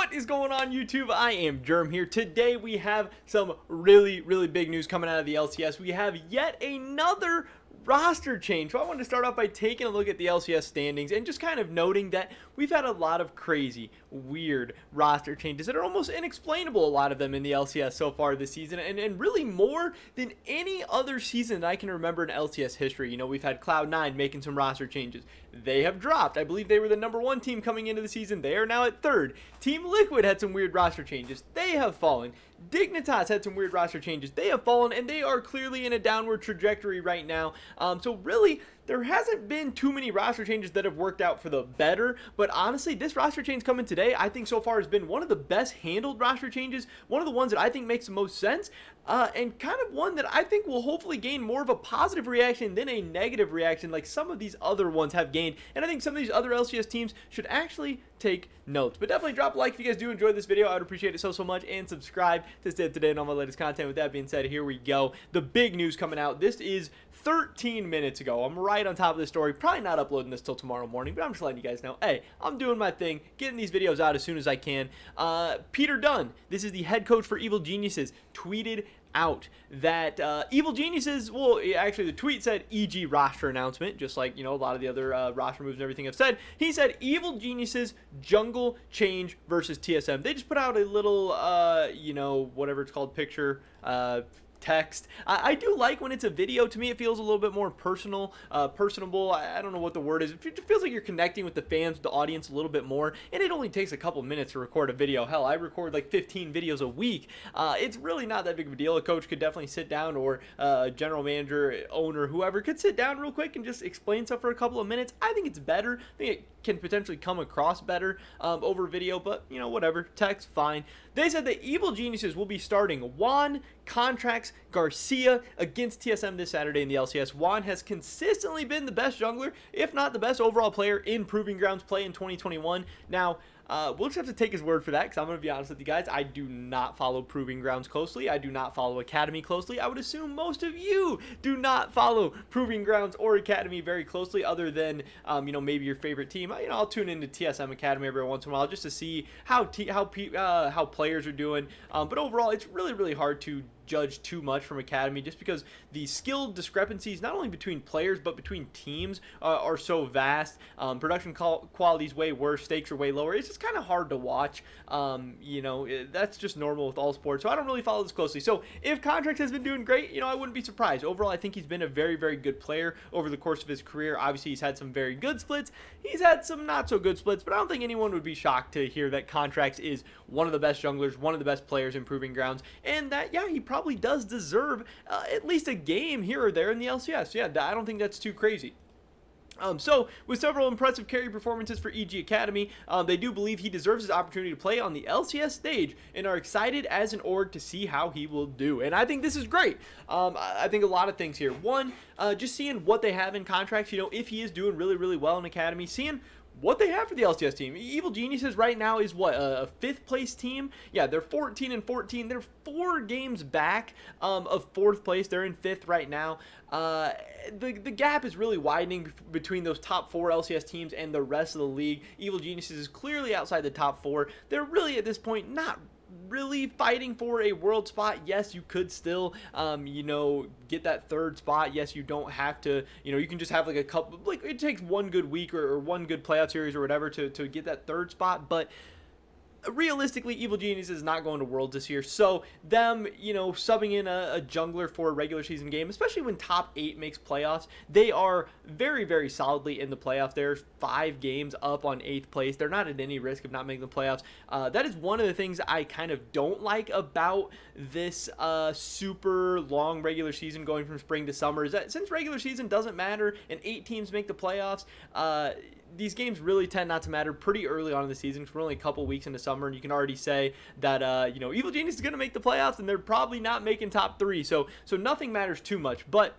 What is going on, YouTube? I am Germ here. Today we have some really big news coming out of the LCS. We have yet another roster change. So I wanted to start off by taking a look at the LCS standings and just kind of noting that we've had a lot of crazy, weird roster changes that are almost inexplainable, a lot of them in the LCS so far this season, and really more than any other season that I can remember in LCS history. You know, we've had Cloud9 making some roster changes. They have dropped. I believe they were the #1 team coming into the season. They are now at 3rd. Team Liquid had some weird roster changes. They have fallen. Dignitas had some weird roster changes. They have fallen, and they are clearly in a downward trajectory right now. So really, there hasn't been too many roster changes that have worked out for the better, but honestly, this roster change coming today, I think so far has been one of the best handled roster changes, one of the ones that I think makes the most sense, and kind of one that I think will hopefully gain more of a positive reaction than a negative reaction like some of these other ones have gained, and I think some of these other LCS teams should actually take notes. But definitely drop a like if you guys do enjoy this video. I would appreciate it so much, and subscribe to stay up to date on all my latest content. With that being said, here we go. The big news coming out. This is 13 minutes ago. I'm right on top of the story. Probably not uploading this till tomorrow morning, but I'm just letting you guys know, hey, I'm doing my thing, getting these videos out as soon as I can. Peter Dunn, this is the head coach for Evil Geniuses, tweeted out that Evil Geniuses, well, actually the tweet said EG roster announcement, just like, you know, a lot of the other roster moves and everything have said. He said Evil Geniuses jungle change versus TSM. They just put out a little, you know, whatever it's called, picture, text. I do like when it's a video. To me, it feels a little bit more personable. I don't know what the word is. It feels like you're connecting with the fans, the audience a little bit more, and it only takes a couple minutes to record a video. Hell, I record like 15 videos a week. It's really not that big of a deal. A coach could definitely sit down, or a general manager, owner, whoever could sit down real quick and just explain stuff for a couple of minutes. I think it's better. I think it can potentially come across better over video, but, you know, whatever. Text, fine. They said that Evil Geniuses will be starting Juan, Contractz, Garcia against TSM this Saturday in the LCS. Juan has consistently been the best jungler, if not the best overall player in Proving Grounds play in 2021. Now, we'll just have to take his word for that, because I'm going to be honest with you guys, I do not follow Proving Grounds closely. I do not follow Academy closely. I would assume most of you do not follow Proving Grounds or Academy very closely, other than, you know, maybe your favorite team. You know, I'll tune into TSM Academy every once in a while just to see how players are doing. But overall, it's really hard to judge too much from Academy, just because the skill discrepancies, not only between players but between teams, are so vast. Production quality is way worse, stakes are way lower. It's just kind of hard to watch. You know, that's just normal with all sports, so I don't really follow this closely. So if Contractz has been doing great, you know, I wouldn't be surprised. Overall, I think he's been a very good player over the course of his career. Obviously, he's had some very good splits, he's had some not so good splits, but I don't think anyone would be shocked to hear that Contractz is one of the best junglers, one of the best players in Proving Grounds, and that, yeah, he probably does deserve at least a game here or there in the LCS. Yeah, I don't think that's too crazy. So, with several impressive carry performances for EG Academy, they do believe he deserves his opportunity to play on the LCS stage, and are excited as an org to see how he will do. And I think this is great. I think a lot of things here. One, just seeing what they have in Contractz, you know, if he is doing really well in Academy, seeing what they have for the LCS team. Evil Geniuses right now is what, a 5th place team? Yeah, they're 14-14. They're 4 games back of 4th place. They're in 5th right now. The gap is really widening between those top 4 LCS teams and the rest of the league. Evil Geniuses is clearly outside the top 4. They're really, at this point, not really fighting for a world spot. Yes, you could still, you know, get that 3rd spot. Yes, you don't have to, you know, you can just have like a couple, like it takes one good week or one good playoff series or whatever to get that 3rd spot. But realistically, Evil Genius is not going to Worlds this year, so them, you know, subbing in a jungler for a regular season game, especially when top 8 makes playoffs, they are very solidly in the playoff. There's 5 games up on 8th place. They're not at any risk of not making the playoffs. That is one of the things I kind of don't like about this super long regular season going from spring to summer, is that since regular season doesn't matter and 8 teams make the playoffs, these games really tend not to matter pretty early on in the season, because we're only a couple weeks into summer, and you can already say that, you know, Evil Genius is going to make the playoffs, and they're probably not making top 3, so nothing matters too much. But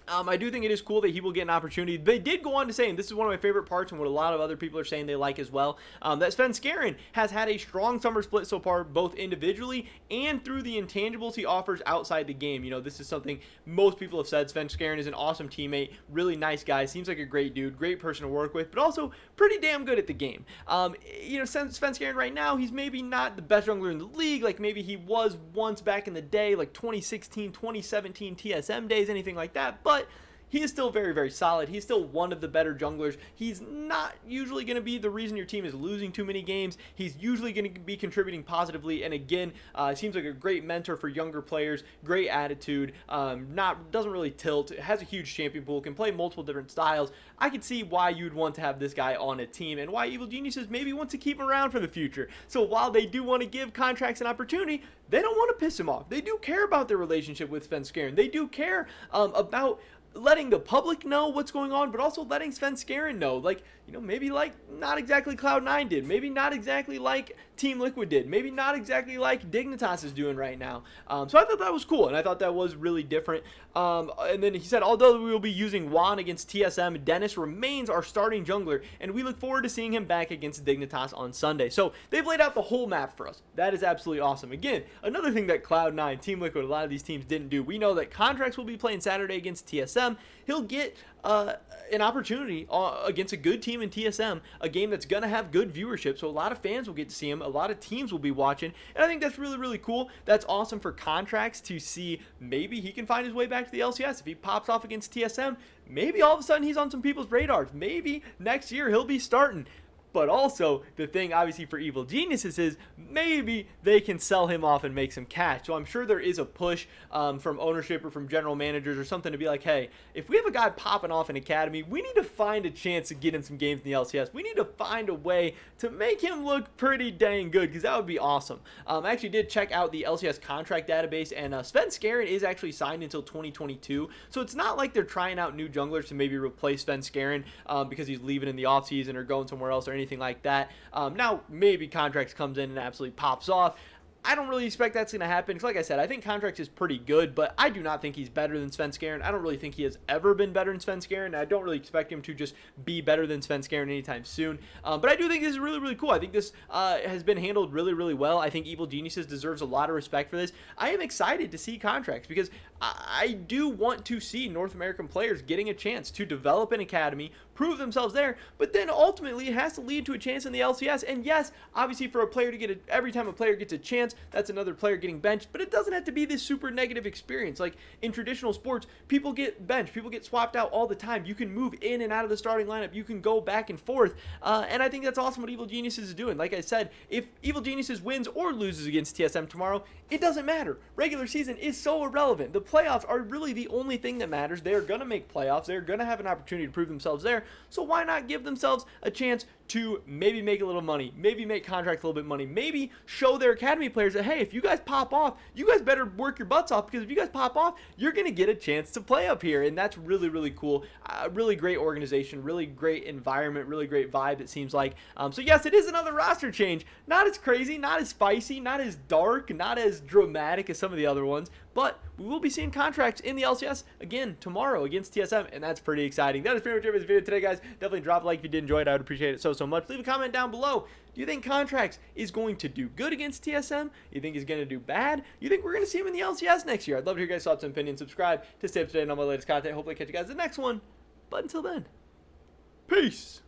I do think it is cool that he will get an opportunity. They did go on to say, and this is one of my favorite parts and what a lot of other people are saying they like as well, that Svenskeren has had a strong summer split so far, both individually and through the intangibles he offers outside the game. You know, this is something most people have said. Svenskeren is an awesome teammate, really nice guy, seems like a great dude, great person to work with, but also pretty damn good at the game. You know, Svenskeren right now, he's maybe not the best jungler in the league, like maybe he was once back in the day, like 2016, 2017 TSM days, anything like that, but he is still very, very solid. He's still one of the better junglers. He's not usually going to be the reason your team is losing too many games. He's usually going to be contributing positively. And again, seems like a great mentor for younger players. Great attitude. Doesn't really tilt. Has a huge champion pool. Can play multiple different styles. I can see why you'd want to have this guy on a team and why Evil Geniuses maybe want to keep him around for the future. So while they do want to give Contractz an opportunity, they don't want to piss him off. They do care about their relationship with Svenskeren. They do care about letting the public know what's going on, but also letting Svenskeren know, like, you know, maybe like not exactly Cloud9 did, maybe not exactly like Team Liquid did, maybe not exactly like Dignitas is doing right now. So I thought that was cool, and I thought that was really different. And then he said, although we will be using Juan against TSM, Dennis remains our starting jungler, and we look forward to seeing him back against Dignitas on Sunday. So they've laid out the whole map for us. That is absolutely awesome. Again, another thing that Cloud9, Team Liquid, a lot of these teams didn't do. We know that Contractz will be playing Saturday against TSM. He'll get an opportunity against a good team in TSM, a game that's going to have good viewership, so a lot of fans will get to see him, a lot of teams will be watching, and I think that's really, really cool. That's awesome for Contractz to see maybe he can find his way back to the LCS. If he pops off against TSM, maybe all of a sudden he's on some people's radars. Maybe next year he'll be starting. But also, the thing obviously for Evil Geniuses is maybe they can sell him off and make some cash. So I'm sure there is a push from ownership or from general managers or something to be like, hey, if we have a guy popping off in Academy, we need to find a chance to get him some games in the LCS. We need to find a way to make him look pretty dang good, because that would be awesome. I actually did check out the LCS contract database, and Svenskeren is actually signed until 2022. So it's not like they're trying out new junglers to maybe replace Svenskeren because he's leaving in the offseason or going somewhere else or anything like that. Now maybe Contractz comes in and absolutely pops off. I don't really expect that's going to happen, because like I said, I think Contractz is pretty good, but I do not think he's better than Svenskeren. I don't really think he has ever been better than Svenskeren, and I don't really expect him to just be better than Svenskeren anytime soon. But I do think this is really, really cool. I think this has been handled really, really well. I think Evil Geniuses deserves a lot of respect for this. I am excited to see Contractz, because I do want to see North American players getting a chance to develop an academy, prove themselves there, but then ultimately it has to lead to a chance in the LCS. And yes, obviously for a player to get every time a player gets a chance, that's another player getting benched, but it doesn't have to be this super negative experience. Like in traditional sports, people get benched, people get swapped out all the time. You can move in and out of the starting lineup, you can go back and forth, and I think that's awesome what Evil Geniuses is doing. Like I said, if Evil Geniuses wins or loses against TSM tomorrow, it doesn't matter. Regular season is so irrelevant. The playoffs are really the only thing that matters. They're going to make playoffs. They're going to have an opportunity to prove themselves there. So why not give themselves a chance to maybe make a little money, maybe make Contractz a little bit money, maybe show their academy players that, hey, if you guys pop off, you guys better work your butts off, because if you guys pop off, you're going to get a chance to play up here. And that's really, really cool. Really great organization, really great environment, really great vibe, it seems like. So yes, it is another roster change. Not as crazy, not as spicy, not as dark, not as dramatic as some of the other ones, but we will be seeing Contractz in the LCS again tomorrow against TSM, and that's pretty exciting. That is pretty much it for this video today, guys. Definitely drop a like if you did enjoy it. I would appreciate it so much. Leave a comment down below. Do you think Contractz is going to do good against TSM? You think he's going to do bad? You think we're going to see him in the LCS next year? I'd love to hear your guys' thoughts and opinions. Subscribe to stay up to date on my latest content. Hopefully I catch you guys in the next one. But until then, peace.